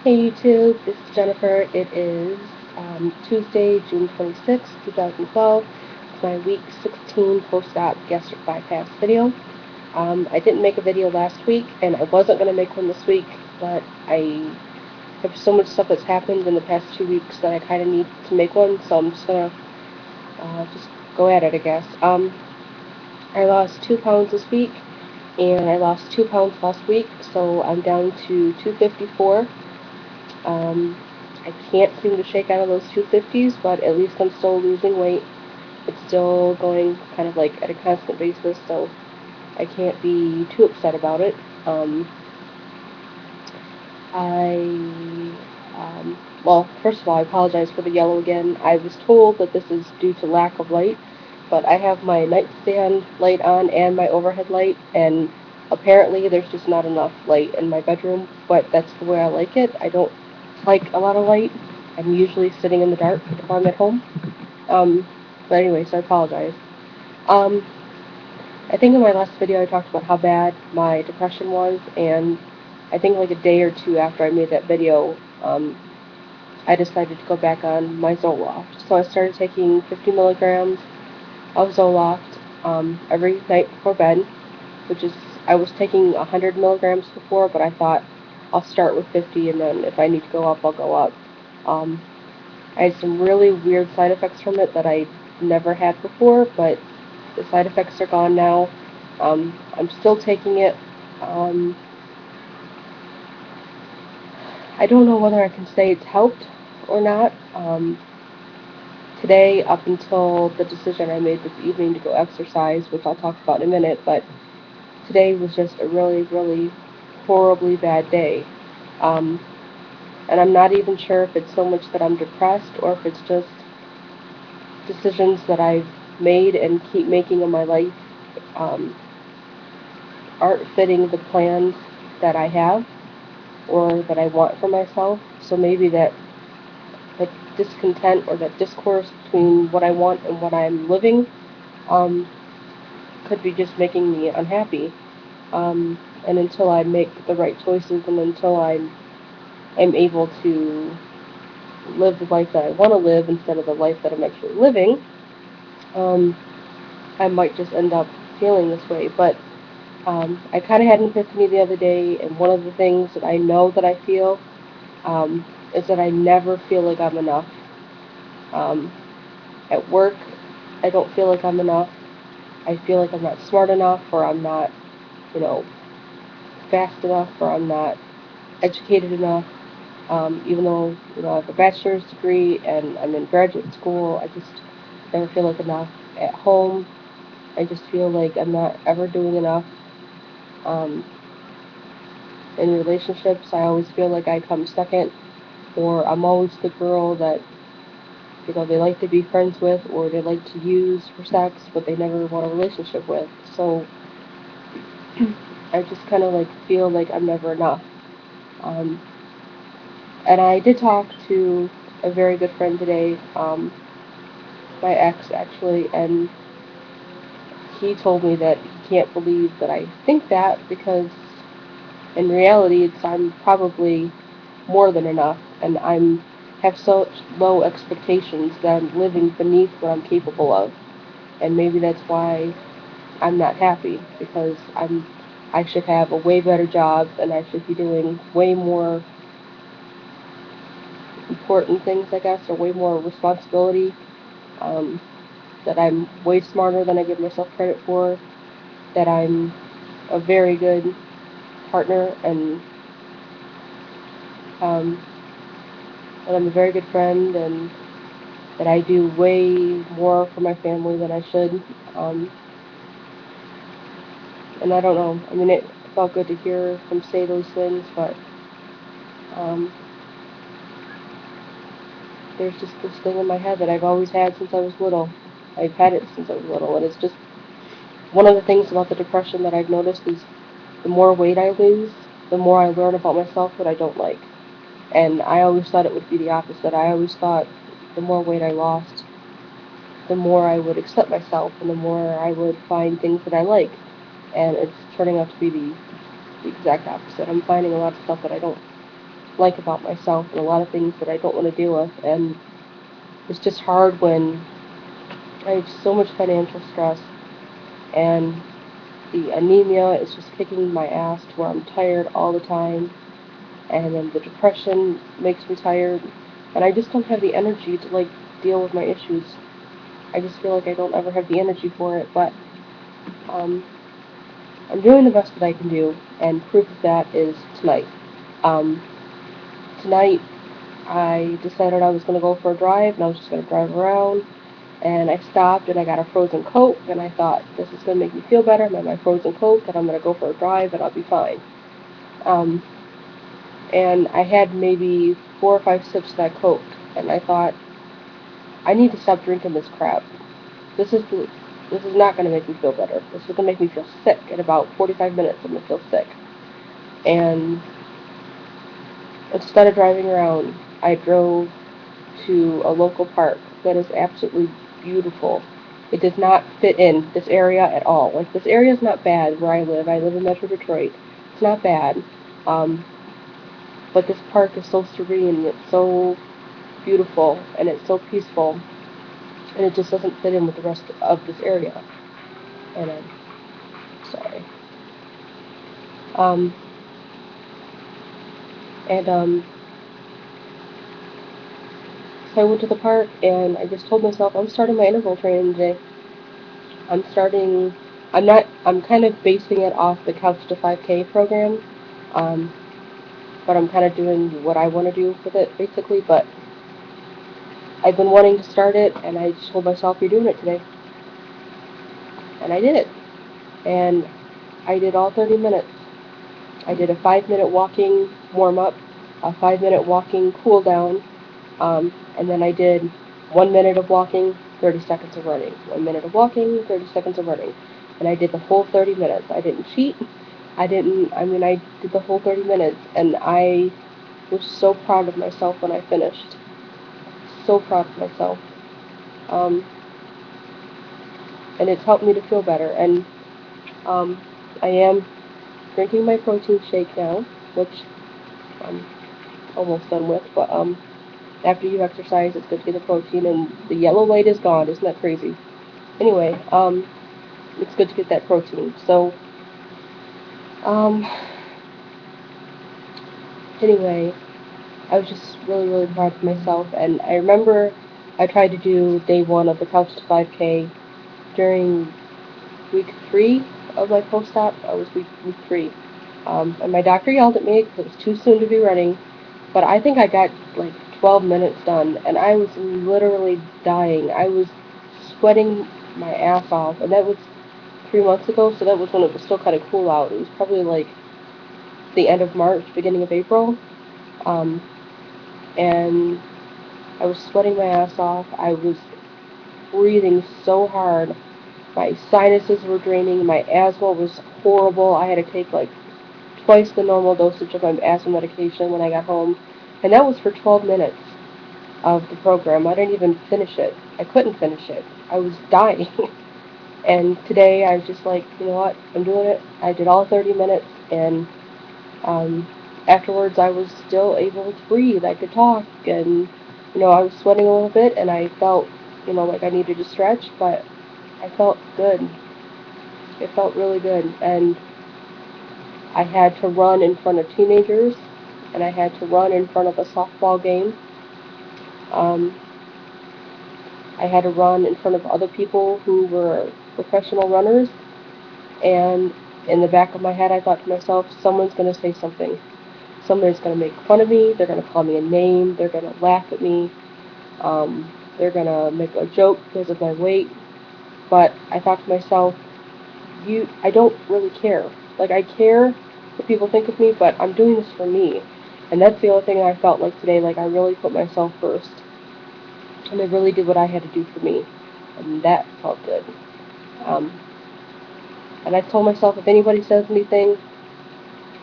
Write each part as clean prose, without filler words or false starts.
Hey YouTube, this is Jennifer. It is Tuesday, June 26th, 2012. It's my week 16 post-op gastric bypass video. I didn't make a video last week, and I wasn't going to make one this week, but I have so much stuff that's happened in the past 2 weeks that I kind of need to make one, so I'm just going to just go at it, I guess. I lost 2 pounds this week, and I lost 2 pounds last week, so I'm down to 254. Um, I can't seem to shake out of those 250s, but at least I'm still losing weight. It's still going kind of like at a constant basis, so I can't be too upset about it. I, well, first of all, I apologize for the yellow again. I was told that this is due to lack of light, but I have my nightstand light on and my overhead light, and apparently there's just not enough light in my bedroom, but that's the way I like it. I don't like a lot of light. I'm usually sitting in the dark if I'm at home. But anyway, so I apologize. Um, I think in my last video I talked about how bad my depression was, and I think like a day or two after I made that video, I decided to go back on my Zoloft. So I started taking 50 milligrams of Zoloft every night before bed, which is, I was taking 100 milligrams before, but I thought I'll start with 50, and then if I need to go up, I'll go up. Um, I had some really weird side effects from it that I never had before, but the side effects are gone now. I'm still taking it. Um, I don't know whether I can say it's helped or not. Today, up until the decision I made this evening to go exercise, which I'll talk about in a minute, but today was just a really, really horribly bad day. Um, and I'm not even sure if it's so much that I'm depressed or if it's just decisions that I've made and keep making in my life um, aren't fitting the plans that I have or that I want for myself. So maybe that discontent or that discourse between what I want and what I'm living um, could be just making me unhappy. And until I make the right choices and until I'm able to live the life that I want to live instead of the life that I'm actually living, um, I might just end up feeling this way. But I kind of had an epiphany the other day, and one of the things that I know that I feel is that I never feel like I'm enough. Um, at work, I don't feel like I'm enough. I feel like I'm not smart enough, or I'm not, you know, fast enough, or I'm not educated enough. Even though I have a bachelor's degree and I'm in graduate school, I just never feel like enough. At home, I just feel like I'm not ever doing enough. Um, in relationships, I always feel like I come second, or I'm always the girl that they like to be friends with, or they like to use for sex, but they never want a relationship with. So I just kind of like feel like I'm never enough. Um, and I did talk to a very good friend today, my ex actually, and he told me that he can't believe that I think that because in reality I'm probably more than enough, and I'm have such low expectations that I'm living beneath what I'm capable of, and maybe that's why I'm not happy because I should have a way better job and I should be doing way more important things, I guess, or way more responsibility. Um, that I'm way smarter than I give myself credit for. That I'm a very good partner, and um, that I'm a very good friend, and that I do way more for my family than I should. Um, and I don't know. I mean, it felt good to hear him say those things, but um, there's just this thing in my head that I've always had since I was little. I've had it since I was little, and it's just one of the things about the depression that I've noticed is the more weight I lose, the more I learn about myself that I don't like. And I always thought it would be the opposite. I always thought the more weight I lost, the more I would accept myself and the more I would find things that I like. And it's turning out to be the exact opposite. I'm finding a lot of stuff that I don't. like about myself and a lot of things that I don't want to deal with. And it's just hard when I have so much financial stress and the anemia is just kicking my ass to where I'm tired all the time, and then the depression makes me tired, and I just don't have the energy to like deal with my issues. I just feel like I don't ever have the energy for it, but um, I'm doing the best that I can do, and proof of that is tonight. Um, Tonight, I decided I was going to go for a drive, and I was just going to drive around, and I stopped, and I got a frozen Coke, and I thought, this is going to make me feel better. I'm at my frozen Coke, and I'm going to go for a drive, and I'll be fine. Um, and I had maybe 4 or 5 sips of that Coke, and I thought, I need to stop drinking this crap. This is the, this is not going to make me feel better. This is going to make me feel sick. In about 45 minutes, I'm going to feel sick. And instead of driving around, I drove to a local park that is absolutely beautiful. It does not fit in this area at all. Like, this area is not bad where I live. I live in Metro Detroit. It's not bad. Um, but this park is so serene. It's so beautiful, and it's so peaceful. And it just doesn't fit in with the rest of this area. And I'm sorry. Um, and so I went to the park, and I just told myself I'm starting my interval training today. I'm starting. I'm kind of basing it off the Couch to 5K program, um, but I'm kind of doing what I want to do with it, basically. But I've been wanting to start it, and I just told myself, you're doing it today. And I did it. And I did all 30 minutes. I did a 5-minute walking warm-up, a 5-minute walking cool-down, and then I did 1 minute of walking, 30 seconds of running. 1 minute of walking, 30 seconds of running. And I did the whole 30 minutes. I didn't cheat. I did the whole 30 minutes, and I was so proud of myself when I finished. So proud of myself. Um, and it's helped me to feel better. And um, I am drinking my protein shake now, which I'm almost done with, but after you exercise, it's good to get the protein, and the yellow light is gone. Isn't that crazy? Anyway, it's good to get that protein. So, um, anyway, I was just really, really proud of myself, and I remember I tried to do day 1 of the Couch to 5K during week 3 of my post-op. I was week 3. And my doctor yelled at me because it was too soon to be running, but I think I got like 12 minutes done, and I was literally dying. I was sweating my ass off, and that was 3 months ago, so that was when it was still kind of cool out. It was probably like the end of March, beginning of April, um, and I was sweating my ass off. I was breathing so hard. My sinuses were draining. My asthma was horrible. I had to take like twice the normal dosage of my asthma medication when I got home, and that was for 12 minutes of the program. I didn't even finish it. I couldn't finish it. I was dying. And today I was just like, you know what, I'm doing it. I did all 30 minutes, and um, afterwards I was still able to breathe. I could talk, and I was sweating a little bit, and I felt, like I needed to stretch, but I felt good. It felt really good, and I had to run in front of teenagers, and I had to run in front of a softball game. Um, I had to run in front of other people who were professional runners, and in the back of my head I thought to myself, someone's going to say something. Somebody's going to make fun of me, they're going to call me a name, they're going to laugh at me, they're going to make a joke because of my weight, but I thought to myself, I don't really care. Like, I care what people think of me, but I'm doing this for me. And that's the other thing I felt like today, like I really put myself first. And I really did what I had to do for me. And that felt good. Um, and I told myself, if anybody says anything,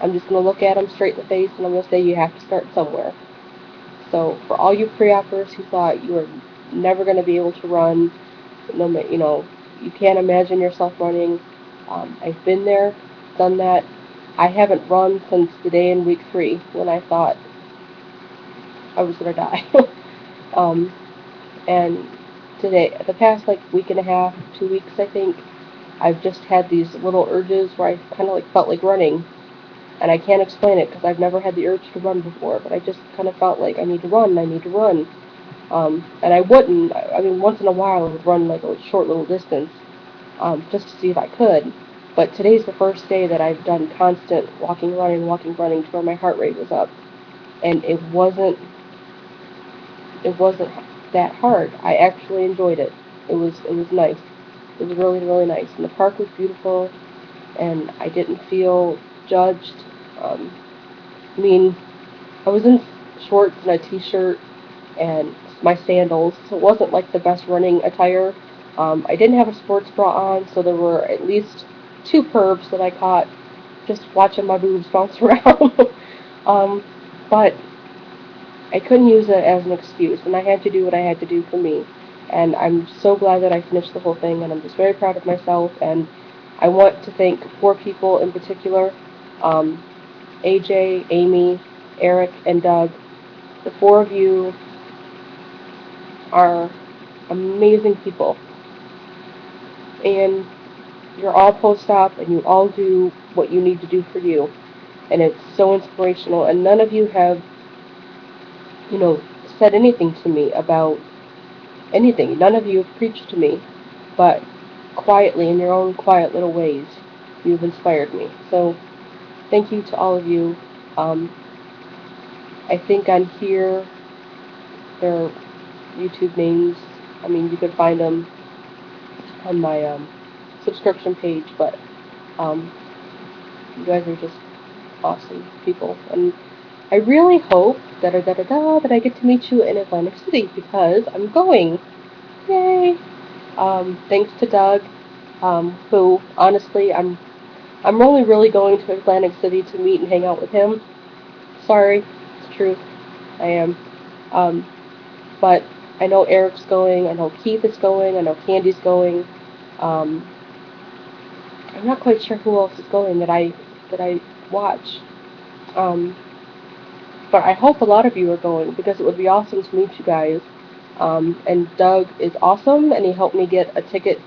I'm just going to look at them straight in the face and I'm going to say, you have to start somewhere. So for all you pre-oppers who thought you were never going to be able to run, you can't imagine yourself running, I've been there, done that. I haven't run since the day in week 3 when I thought, I was gonna die. um, and today, the past like week and a half, 2 weeks, I think, I've just had these little urges where I kind of like felt like running, and I can't explain it because I've never had the urge to run before, but I just kind of felt like I need to run, I need to run. And I wouldn't. I mean, once in a while I would run like a short little distance, just to see if I could. But today's the first day that I've done constant walking, running, to where my heart rate was up, and it wasn't that hard. I actually enjoyed it. It was nice. It was really really nice, and the park was beautiful, and I didn't feel judged. Um, I mean, I was in shorts and a t-shirt and my sandals, so it wasn't like the best running attire. I didn't have a sports bra on, so there were at least two pervs that I caught just watching my boobs bounce around. um, but I couldn't use it as an excuse, and I had to do what I had to do for me. And I'm so glad that I finished the whole thing, and I'm just very proud of myself. And I want to thank four people in particular: um, AJ, Amy, Eric, and Doug. The four of you are amazing people, and you're all post-op, and you all do what you need to do for you, and it's so inspirational. And none of you have, you know, said anything to me about anything. None of you have preached to me, but quietly, in your own quiet little ways, you've inspired me. So thank you to all of you. Um, I think on here, their YouTube names. I mean, you can find them on my subscription page, but um, you guys are just awesome people, and I really hope that I get to meet you in Atlantic City because I'm going. Yay! Thanks to Doug, who honestly I'm only really going to Atlantic City to meet and hang out with him. Sorry, it's the truth. I am. Um, but I know Eric's going. I know Keith is going. I know Candy's going. Um, I'm not quite sure who else is going that I watch. Um, but I hope a lot of you are going because it would be awesome to meet you guys. And Doug is awesome, and he helped me get a ticket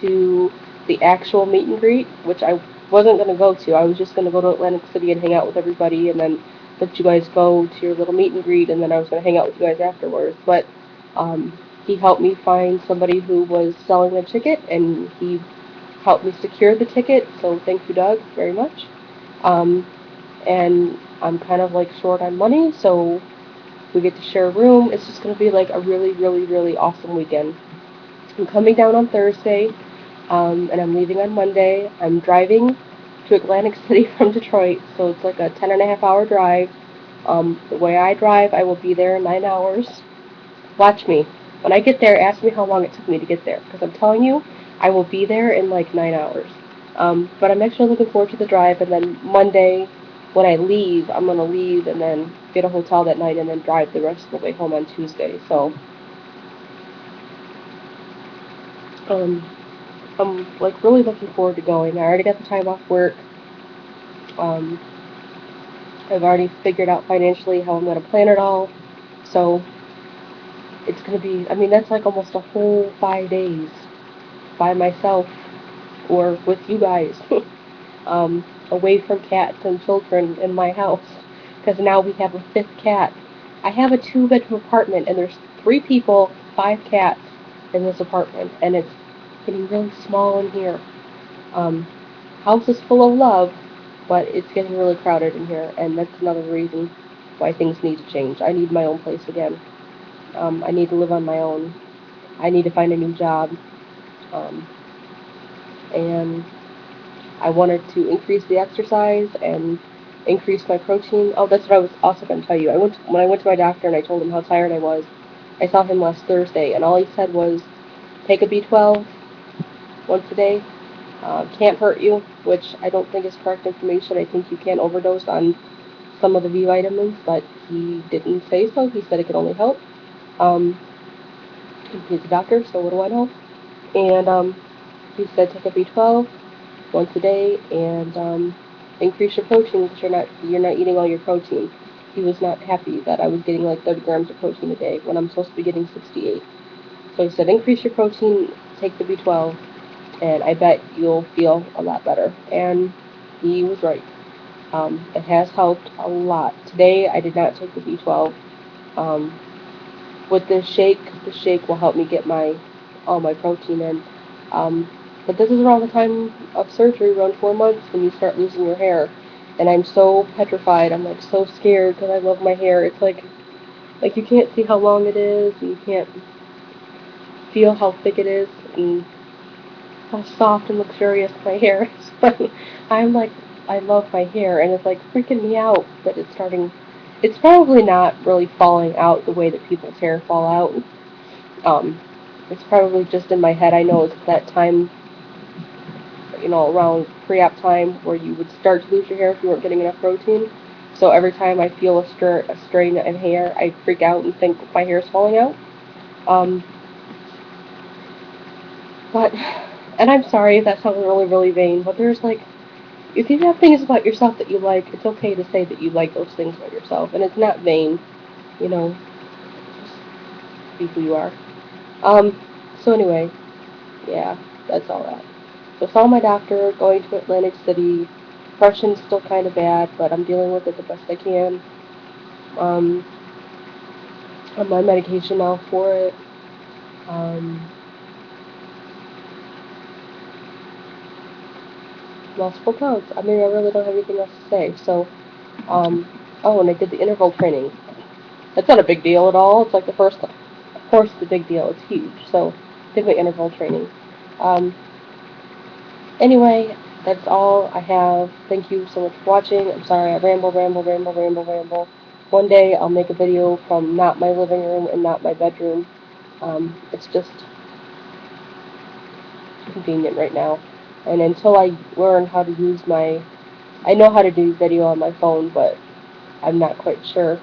to the actual meet and greet, which I wasn't going to go to. I was just going to go to Atlantic City and hang out with everybody, and then let you guys go to your little meet and greet, and then I was going to hang out with you guys afterwards. But he helped me find somebody who was selling a ticket, and he helped me secure the ticket. So thank you, Doug, very much. Um, and I'm kind of like short on money, so we get to share a room. It's just going to be like a really, really, really awesome weekend. I'm coming down on Thursday, and I'm leaving on Monday. I'm driving to Atlantic City from Detroit, so it's like a 10.5 hour drive. The way I drive, I will be there in 9 hours. Watch me. When I get there, ask me how long it took me to get there, because I'm telling you, I will be there in like 9 hours. But I'm actually looking forward to the drive, and then Monday, when I leave, I'm gonna leave and then get a hotel that night and then drive the rest of the way home on Tuesday. So, um, I'm like really looking forward to going. I already got the time off work. Um, I've already figured out financially how I'm gonna plan it all. So it's gonna be. I mean, that's like almost a whole 5 days by myself or with you guys, away from cats and children in my house. Because now we have a fifth cat. I have a two-bedroom apartment, and there's three people, five cats in this apartment, and it's getting really small in here. Um, House is full of love, but it's getting really crowded in here, and that's another reason why things need to change. I need my own place again. I need to live on my own. I need to find a new job. Um, and I wanted to increase the exercise and increase my protein. Oh, that's what I was also going to tell you. When I went to my doctor and I told him how tired I was. I saw him last Thursday, and all he said was, "Take a B12 once a day. Can't hurt you," which I don't think is correct information. I think you can overdose on some of the B vitamins, but he didn't say so. He said it could only help. Um, he's a doctor, so what do I know? And he said take a B12 once a day and increase your protein because you're not eating all your protein. he was not happy that I was getting like 30 grams of protein a day when I'm supposed to be getting 68. So he said, increase your protein, take the B12, and I bet you'll feel a lot better. And he was right. It has helped a lot. Today I did not take the B12. Um, with the shake will help me get all my protein in. Um, but this is around the time of surgery, around 4 months, when you start losing your hair. And I'm so petrified. I'm like so scared because I love my hair. It's like you can't see how long it is, and you can't feel how thick it is, and how soft and luxurious my hair is. But I'm like, I love my hair, and it's like freaking me out that it's starting. It's probably not really falling out the way that people's hair fall out. Um, it's probably just in my head. I know it's that time, around pre-op time where you would start to lose your hair if you weren't getting enough protein. So every time I feel a strain in hair, I freak out and think my hair is falling out. Um, but, and I'm sorry if that sounds really, really vain, but there's like, if you have things about yourself that you like, it's okay to say that you like those things about yourself, and it's not vain, you know, just be who you are. So anyway, yeah, that's all that. So saw my doctor, going to Atlantic City. Depression's still kind of bad, but I'm dealing with it the best I can. Um, I'm on medication now for it. Um, multiple times. I mean, I really don't have anything else to say. So, oh, and I did the interval training. That's not a big deal at all. It's like the first, of course, it's a big deal. It's huge. So, did my interval training. Um, Anyway, that's all I have. Thank you so much for watching. I'm sorry I ramble. One day I'll make a video from not my living room and not my bedroom. It's just convenient right now. And until I learn how to use I know how to do video on my phone, but I'm not quite sure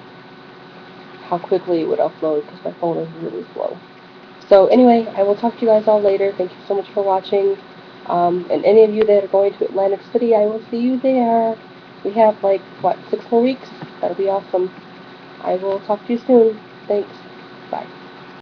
how quickly it would upload because my phone is really slow. So anyway, I will talk to you guys all later. Thank you so much for watching. And any of you that are going to Atlantic City, I will see you there. We have like, what, 6 more weeks? That'll be awesome. I will talk to you soon. Thanks. Bye.